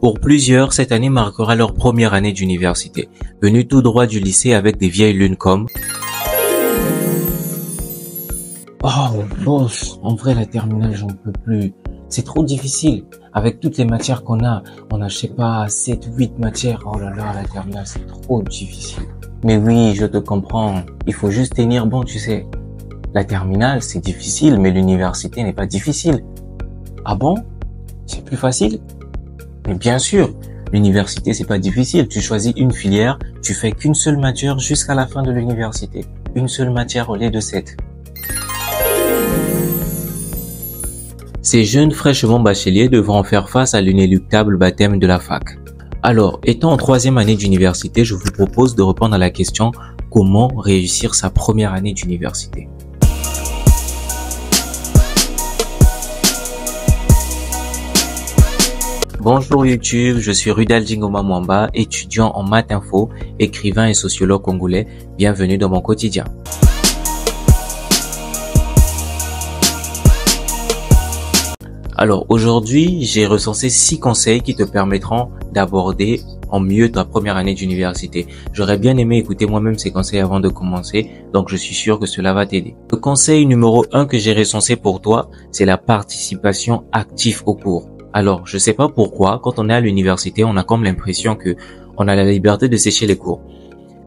Pour plusieurs, cette année marquera leur première année d'université. Venus tout droit du lycée avec des vieilles lunes comme oh, boss, en vrai, la terminale, j'en peux plus. C'est trop difficile. Avec toutes les matières qu'on a, on a, je sais pas, 7, 8 matières. Oh là là, la terminale, c'est trop difficile. Mais oui, je te comprends. Il faut juste tenir bon, tu sais. La terminale, c'est difficile, mais l'université n'est pas difficile. Ah bon? C'est plus facile? Mais bien sûr, l'université, c'est pas difficile. Tu choisis une filière, tu fais qu'une seule matière jusqu'à la fin de l'université. Une seule matière au lieu de 7. Ces jeunes fraîchement bacheliers devront faire face à l'inéluctable baptême de la fac. Alors, étant en 3e année d'université, je vous propose de répondre à la question « Comment réussir sa première année d'université ?» Bonjour YouTube, je suis Rudal Dingoma Mwamba, étudiant en maths info, écrivain et sociologue congolais. Bienvenue dans mon quotidien. Alors aujourd'hui, j'ai recensé 6 conseils qui te permettront d'aborder en mieux ta première année d'université. J'aurais bien aimé écouter moi-même ces conseils avant de commencer, donc je suis sûr que cela va t'aider. Le conseil numéro 1 que j'ai recensé pour toi, c'est la participation active au cours. Alors, je sais pas pourquoi, quand on est à l'université, on a comme l'impression que on a la liberté de sécher les cours.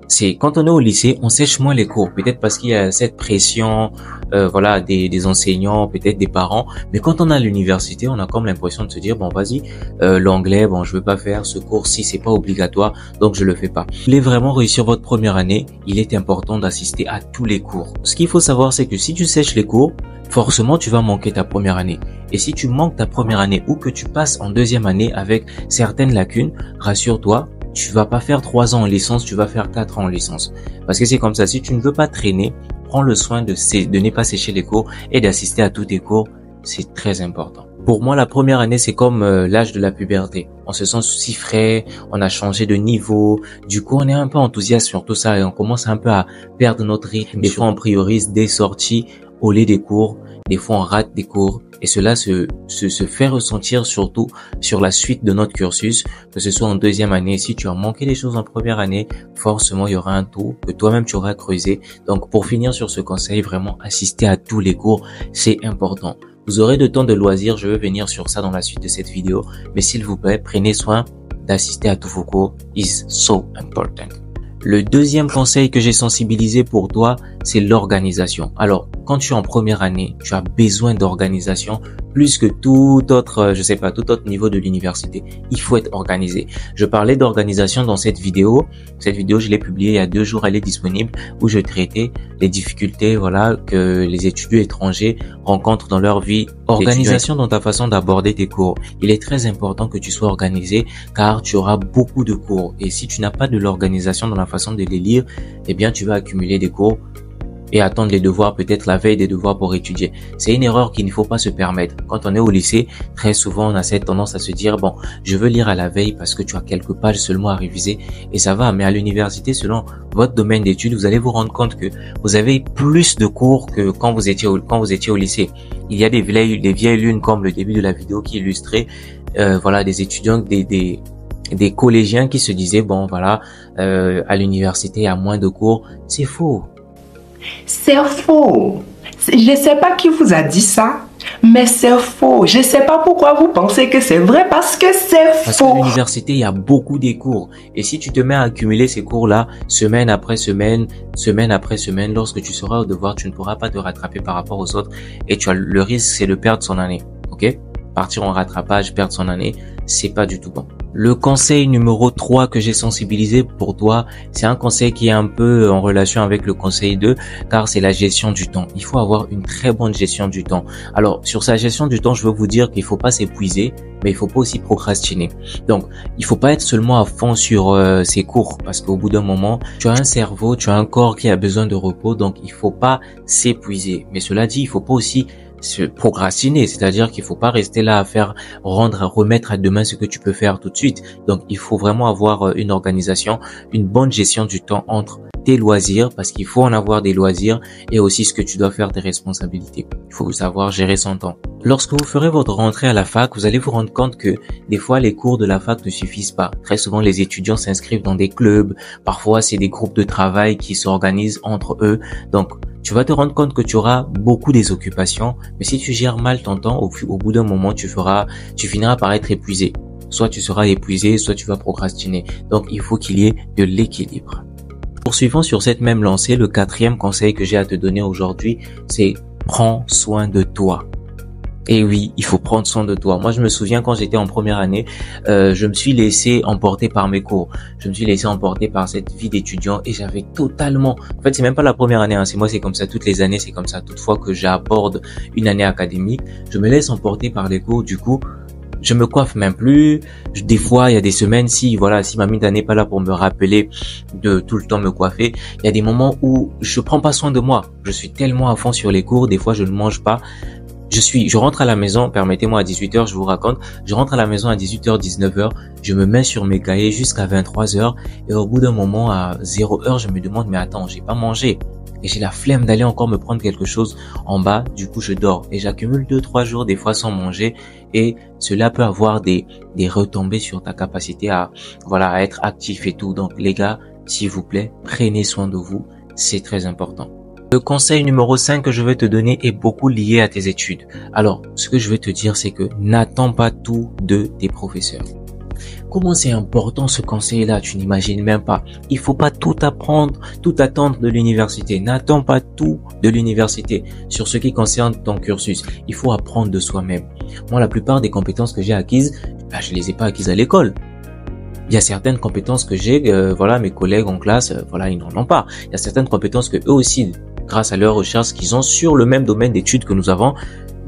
C'est quand on est au lycée, on sèche moins les cours, peut-être parce qu'il y a cette pression, voilà, des enseignants, peut-être des parents. Mais quand on est à l'université, on a comme l'impression de se dire bon, vas-y, l'anglais, bon, je veux pas faire ce cours-ci, c'est pas obligatoire, donc je le fais pas. Vous voulez vraiment réussir votre première année, il est important d'assister à tous les cours. Ce qu'il faut savoir, c'est que si tu sèches les cours, forcément, tu vas manquer ta première année. Et si tu manques ta première année ou que tu passes en 2e année avec certaines lacunes, rassure-toi, tu vas pas faire 3 ans en licence, tu vas faire 4 ans en licence. Parce que c'est comme ça, si tu ne veux pas traîner, prends le soin de ne pas sécher les cours et d'assister à tous tes cours, c'est très important. Pour moi, la première année, c'est comme l'âge de la puberté. On se sent si frais, on a changé de niveau, du coup, on est un peu enthousiaste sur tout ça et on commence un peu à perdre notre rythme. Des fois, on priorise des sorties au lieu des cours, des fois, on rate des cours. Et cela se fait ressentir surtout sur la suite de notre cursus, que ce soit en 2e année. Si tu as manqué des choses en première année, forcément, il y aura un trou que toi-même tu auras creusé. Donc, pour finir sur ce conseil, vraiment assister à tous les cours, c'est important. Vous aurez de temps de loisirs, je vais venir sur ça dans la suite de cette vidéo. Mais s'il vous plaît, prenez soin d'assister à tous vos cours. It's so important. Le 2e conseil que j'ai sensibilisé pour toi, c'est l'organisation. Alors, quand tu es en première année, tu as besoin d'organisation plus que tout autre, je sais pas, tout autre niveau de l'université. Il faut être organisé. Je parlais d'organisation dans cette vidéo. Cette vidéo, je l'ai publiée il y a 2 jours, elle est disponible, où je traitais les difficultés, voilà, que les étudiants étrangers rencontrent dans leur vie. Organisation dans ta façon d'aborder tes cours. Il est très important que tu sois organisé, car tu auras beaucoup de cours. Et si tu n'as pas de l'organisation dans la façon de les lire, eh bien, tu vas accumuler des cours et attendre les devoirs, peut-être la veille des devoirs pour étudier. C'est une erreur qu'il ne faut pas se permettre. Quand on est au lycée, très souvent, on a cette tendance à se dire, bon, je veux lire à la veille parce que tu as quelques pages seulement à réviser et ça va. Mais à l'université, selon votre domaine d'études, vous allez vous rendre compte que vous avez plus de cours que quand vous étiez au lycée. Il y a des vieilles lunes comme le début de la vidéo qui illustrait, voilà, des étudiants, des collégiens qui se disaient, bon, voilà, à l'université, il y a moins de cours. C'est faux. C'est faux. Je ne sais pas qui vous a dit ça, mais c'est faux. Je ne sais pas pourquoi vous pensez que c'est vrai parce que c'est faux. Parce qu'à l'université, il y a beaucoup de cours. Et si tu te mets à accumuler ces cours-là, semaine après semaine, semaine après semaine, lorsque tu seras au devoir, tu ne pourras pas te rattraper par rapport aux autres. Et le risque, c'est de perdre son année. Ok? Partir en rattrapage, perdre son année, c'est pas du tout bon. Le conseil numéro 3 que j'ai sensibilisé pour toi, c'est un conseil qui est un peu en relation avec le conseil 2, car c'est la gestion du temps. Il faut avoir une très bonne gestion du temps. Alors, sur sa gestion du temps, je veux vous dire qu'il faut pas s'épuiser, mais il faut pas aussi procrastiner. Donc, il faut pas être seulement à fond sur ses cours, parce qu'au bout d'un moment, tu as un cerveau, tu as un corps qui a besoin de repos, donc il faut pas s'épuiser. Mais cela dit, il faut pas aussi se procrastiner, c'est-à-dire qu'il faut pas rester là à remettre à demain ce que tu peux faire tout de suite. Donc, il faut vraiment avoir une organisation, une bonne gestion du temps entre tes loisirs, parce qu'il faut en avoir des loisirs, et aussi ce que tu dois faire, tes responsabilités. Il faut savoir gérer son temps. Lorsque vous ferez votre rentrée à la fac, vous allez vous rendre compte que des fois les cours de la fac ne suffisent pas. Très souvent les étudiants s'inscrivent dans des clubs, parfois c'est des groupes de travail qui s'organisent entre eux. Donc tu vas te rendre compte que tu auras beaucoup des occupations, mais si tu gères mal ton temps, au bout d'un moment tu finiras par être épuisé. Soit tu seras épuisé, soit tu vas procrastiner. Donc il faut qu'il y ait de l'équilibre. Poursuivons sur cette même lancée, le 4e conseil que j'ai à te donner aujourd'hui, c'est prends soin de toi. Et oui, il faut prendre soin de toi. Moi, je me souviens quand j'étais en première année, je me suis laissé emporter par mes cours. Je me suis laissé emporter par cette vie d'étudiant et j'avais totalement... En fait, c'est même pas la première année, hein. C'est moi, c'est comme ça toutes les années, c'est comme ça. Toutefois que j'aborde une année académique, je me laisse emporter par les cours. Du coup, je me coiffe même plus. Des fois, il y a des semaines, si ma mine n'est pas là pour me rappeler de tout le temps me coiffer, il y a des moments où je prends pas soin de moi. Je suis tellement à fond sur les cours, des fois je ne mange pas. Je rentre à la maison, permettez-moi à 18h, je vous raconte, je rentre à la maison à 18h, 19h, je me mets sur mes cahiers jusqu'à 23h et au bout d'un moment à 0h, je me demande mais attends, j'ai pas mangé et j'ai la flemme d'aller encore me prendre quelque chose en bas, du coup je dors et j'accumule 2-3 jours des fois sans manger et cela peut avoir des retombées sur ta capacité à être actif et tout. Donc les gars, s'il vous plaît, prenez soin de vous, c'est très important. Le conseil numéro 5 que je vais te donner est beaucoup lié à tes études. Alors, ce que je vais te dire, c'est que n'attends pas tout de tes professeurs. Comment c'est important ce conseil-là, tu n'imagines même pas. Il faut pas tout apprendre, tout attendre de l'université. N'attends pas tout de l'université sur ce qui concerne ton cursus. Il faut apprendre de soi-même. Moi, la plupart des compétences que j'ai acquises, je les ai pas acquises à l'école. Il y a certaines compétences que j'ai, mes collègues en classe, ils n'en ont pas. Il y a certaines compétences que eux aussi, grâce à leurs recherches qu'ils ont sur le même domaine d'études que nous avons,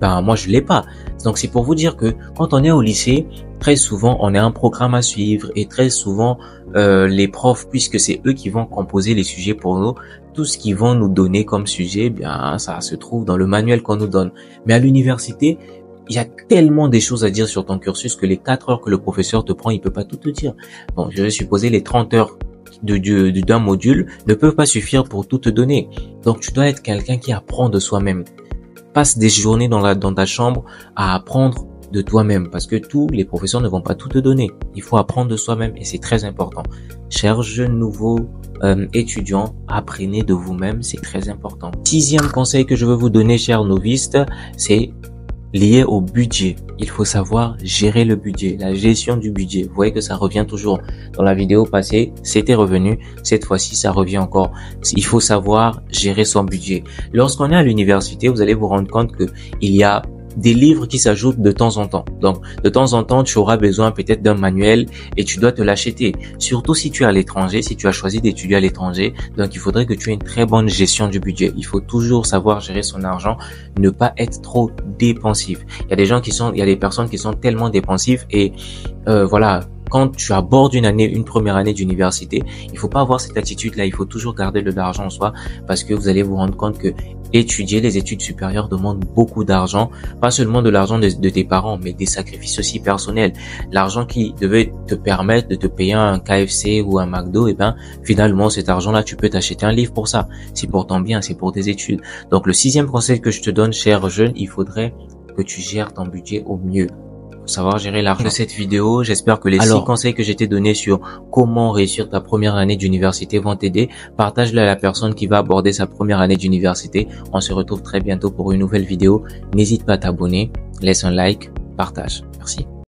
moi je l'ai pas. Donc c'est pour vous dire que quand on est au lycée, très souvent on a un programme à suivre et très souvent les profs, puisque c'est eux qui vont composer les sujets pour nous, tout ce qu'ils vont nous donner comme sujet, ça se trouve dans le manuel qu'on nous donne. Mais à l'université, il y a tellement des choses à dire sur ton cursus que les 4 heures que le professeur te prend, il peut pas tout te dire. Bon, je vais supposer les 30 heures d'un module ne peuvent pas suffire pour tout te donner. Donc, tu dois être quelqu'un qui apprend de soi-même. Passe des journées dans ta chambre à apprendre de toi-même parce que tous les professeurs ne vont pas tout te donner. Il faut apprendre de soi-même et c'est très important. Chers jeunes nouveaux étudiants, apprenez de vous-même, c'est très important. 6e conseil que je veux vous donner, chers novices, c'est lié au budget. Il faut savoir gérer le budget, la gestion du budget. Vous voyez que ça revient toujours. Dans la vidéo passée, c'était revenu. Cette fois-ci, ça revient encore. Il faut savoir gérer son budget. Lorsqu'on est à l'université, vous allez vous rendre compte que il y a des livres qui s'ajoutent de temps en temps. Donc, de temps en temps, tu auras besoin peut-être d'un manuel et tu dois te l'acheter. Surtout si tu es à l'étranger, si tu as choisi d'étudier à l'étranger. Donc, il faudrait que tu aies une très bonne gestion du budget. Il faut toujours savoir gérer son argent, ne pas être trop dépensif. Il y a des personnes qui sont tellement dépensives et quand tu abordes une première année d'université, il faut pas avoir cette attitude-là. Il faut toujours garder de l'argent en soi parce que vous allez vous rendre compte que étudier les études supérieures demande beaucoup d'argent, pas seulement de l'argent de tes parents, mais des sacrifices aussi personnels. L'argent qui devait te permettre de te payer un KFC ou un McDo, finalement, cet argent-là, tu peux t'acheter un livre pour ça. C'est pour ton bien, c'est pour tes études. Donc, le 6e conseil que je te donne, cher jeune, il faudrait que tu gères ton budget au mieux. Savoir gérer l'argent de cette vidéo. J'espère que les 6 conseils que j'ai été donnés sur comment réussir ta première année d'université vont t'aider. Partage-le à la personne qui va aborder sa première année d'université. On se retrouve très bientôt pour une nouvelle vidéo. N'hésite pas à t'abonner, laisse un like, partage. Merci.